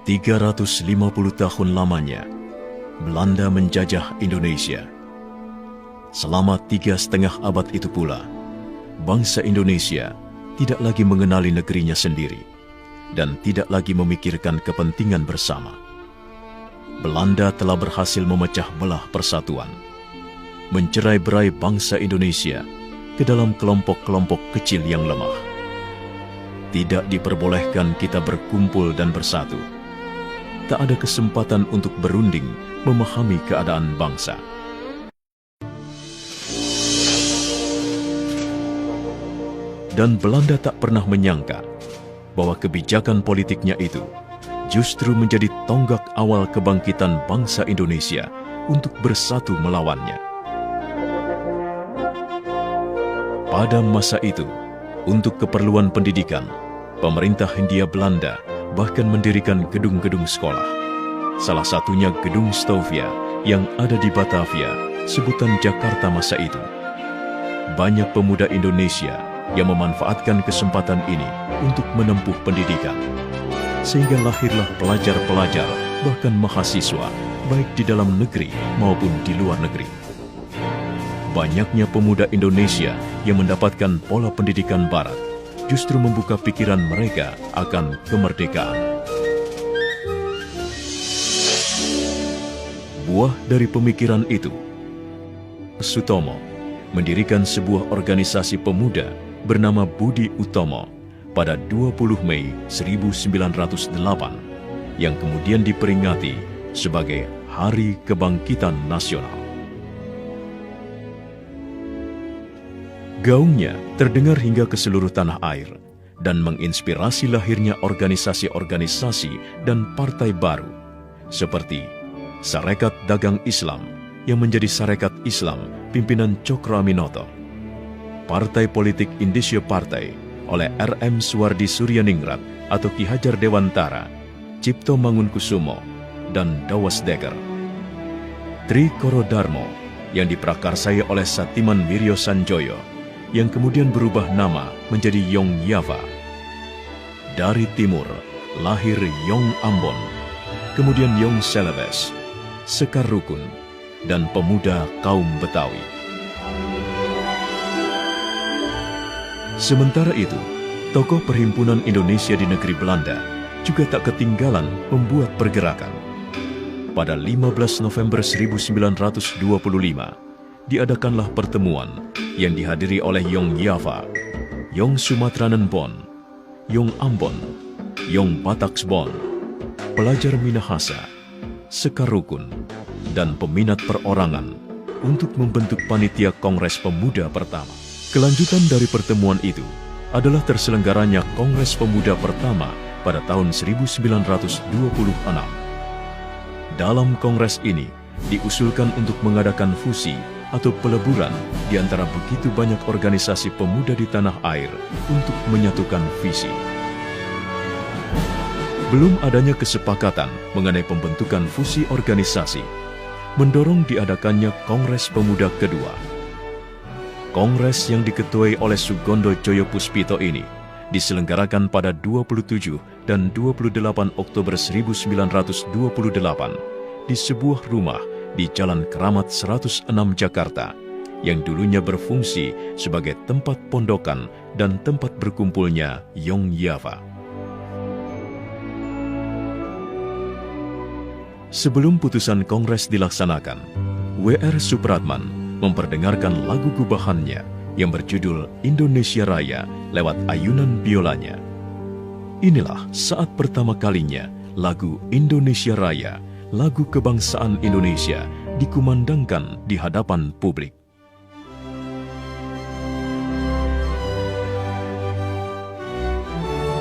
350 tahun lamanya, Belanda menjajah Indonesia. Selama 3,5 abad itu pula, bangsa Indonesia tidak lagi mengenali negerinya sendiri dan tidak lagi memikirkan kepentingan bersama. Belanda telah berhasil memecah belah persatuan, mencerai-berai bangsa Indonesia ke dalam kelompok-kelompok kecil yang lemah. Tidak diperbolehkan kita berkumpul dan bersatu. Tak ada kesempatan untuk berunding memahami keadaan bangsa. Dan Belanda tak pernah menyangka bahwa kebijakan politiknya itu justru menjadi tonggak awal kebangkitan bangsa Indonesia untuk bersatu melawannya. Pada masa itu, untuk keperluan pendidikan, pemerintah Hindia Belanda bahkan mendirikan gedung-gedung sekolah. Salah satunya Gedung Stovia yang ada di Batavia, sebutan Jakarta masa itu. Banyak pemuda Indonesia yang memanfaatkan kesempatan ini untuk menempuh pendidikan. Sehingga lahirlah pelajar-pelajar, bahkan mahasiswa, baik di dalam negeri maupun di luar negeri. Banyaknya pemuda Indonesia yang mendapatkan pola pendidikan barat justru membuka pikiran mereka akan kemerdekaan. Buah dari pemikiran itu, Sutomo mendirikan sebuah organisasi pemuda bernama Budi Utomo pada 20 Mei 1908 yang kemudian diperingati sebagai Hari Kebangkitan Nasional. Gaungnya terdengar hingga ke seluruh tanah air dan menginspirasi lahirnya organisasi-organisasi dan partai baru seperti Sarekat Dagang Islam yang menjadi Sarekat Islam pimpinan Cokroaminoto, Partai Politik Indische Partai oleh R.M. Suwardi Suryaningrat atau Ki Hajar Dewantara, Cipto Mangunkusumo, dan Dawas Dekker. Tri Koro Darmo yang diprakarsai oleh Satiman Wiryo Sanjoyo yang kemudian berubah nama menjadi Yong Yava. Dari timur lahir Yong Ambon, kemudian Yong Celebes, Sekar Rukun, dan pemuda kaum Betawi. Sementara itu, tokoh Perhimpunan Indonesia di negeri Belanda juga tak ketinggalan membuat pergerakan. Pada 15 November 1925, diadakanlah pertemuan yang dihadiri oleh Yong Yava, Yong Sumatranen Bon, Yong Ambon, Yong Bataksbon, pelajar Minahasa, Sekar Rukun, dan peminat perorangan untuk membentuk panitia Kongres Pemuda pertama. Kelanjutan dari pertemuan itu adalah terselenggaranya Kongres Pemuda pertama pada tahun 1926. Dalam kongres ini diusulkan untuk mengadakan fusi atau peleburan di antara begitu banyak organisasi pemuda di tanah air untuk menyatukan visi. Belum adanya kesepakatan mengenai pembentukan fusi organisasi mendorong diadakannya Kongres Pemuda kedua. Kongres yang diketuai oleh Sugondo Joyo Puspito ini diselenggarakan pada 27 dan 28 Oktober 1928 di sebuah rumah di Jalan Keramat 106 Jakarta yang dulunya berfungsi sebagai tempat pondokan dan tempat berkumpulnya Yong Yava. Sebelum putusan Kongres dilaksanakan, W.R. Supratman memperdengarkan lagu gubahannya yang berjudul Indonesia Raya lewat ayunan biolanya. Inilah saat pertama kalinya lagu Indonesia Raya, lagu kebangsaan Indonesia, dikumandangkan di hadapan publik.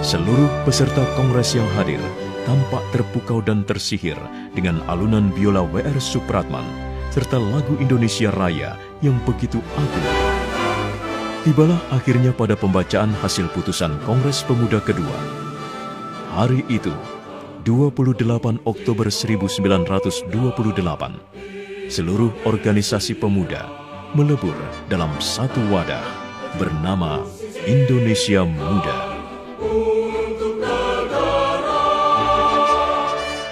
Seluruh peserta kongres yang hadir tampak terpukau dan tersihir dengan alunan biola W.R. Supratman serta lagu Indonesia Raya yang begitu agung. Tibalah akhirnya pada pembacaan hasil putusan Kongres Pemuda kedua. Hari itu, 28 Oktober 1928, seluruh organisasi pemuda melebur dalam satu wadah bernama Indonesia Muda.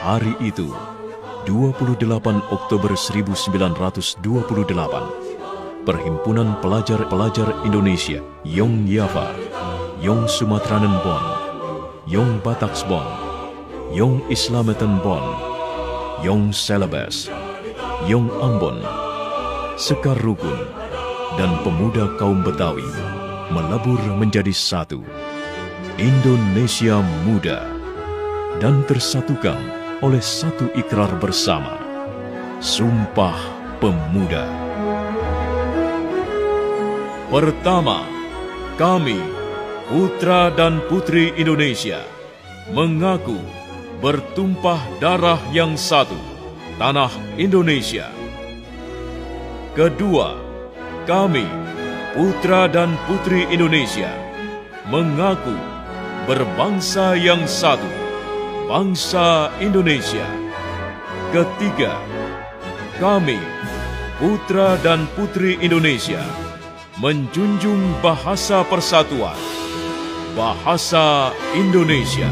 hari itu, 28 Oktober 1928, Perhimpunan Pelajar-Pelajar Indonesia, Yong Java, Yong Sumatranen Bon, Yong Bataks Bon, Yong Islameten Bon, Yong Celebes, Yong Ambon, Sekar Rukun, dan pemuda kaum Betawi melebur menjadi satu, Indonesia Muda, dan tersatukan oleh satu ikrar bersama, Sumpah Pemuda. Pertama, kami, putra dan putri Indonesia, mengaku bertumpah darah yang satu, tanah Indonesia. Kedua, kami, putra dan putri Indonesia, mengaku berbangsa yang satu, bangsa Indonesia. Ketiga, kami, putra dan putri Indonesia, menjunjung bahasa persatuan, bahasa Indonesia.